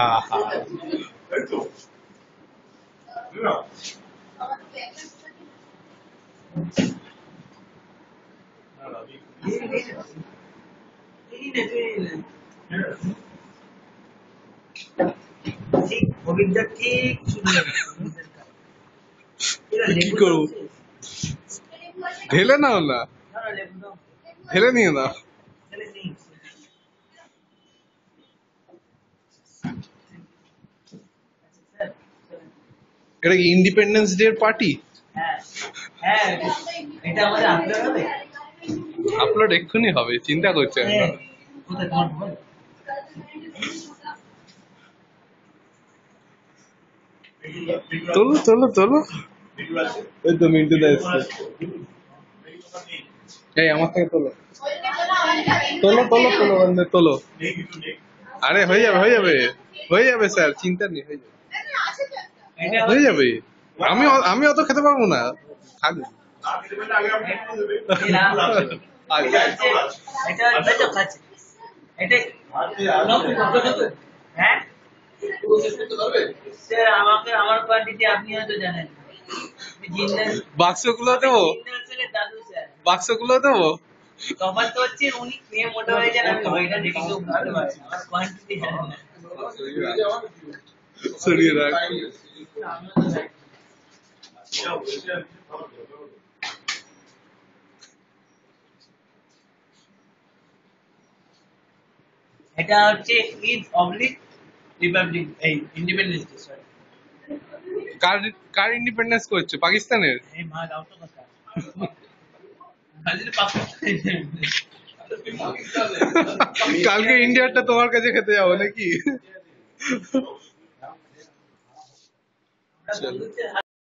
আহা কি করবো? ঢেলে নাও না, ঢেলে নিয়ে নাও। এটা কি ইন্ডিপেন্ডেন্স ডে এর পার্টি? আপলোড এক্ষুনি হবে, চিন্তা করছেন না। তোলো তোলো তোলো, ওই তো মিন্টু দা এসছে। এই আমার থেকে তোলো তোলো তোলো তোলো, বন্ধু তোলো। আরে হয়ে যাবে হয়ে যাবে হয়ে যাবে স্যার, চিন্তা নেই, হয়ে যাবে হয়ে যাবে। আমি আমি অত খেতে পারবো না, খালি বাক্সগুলো দেবো, বাক্সগুলো দেবো। সরিয়ে রাখ। এটা হচ্ছে ঈদ অবলিক রিপাবলিক, এই ইন্ডিপেন্ডেন্স ডে। সরি, কার কার ইন্ডিপেন্ডেন্স করছে? পাকিস্তানের? এই মা দাও তো কথা। পাকিস্তান কালকে ইন্ডিয়ারটা তোমার কাছে খেতে যাবো নাকি?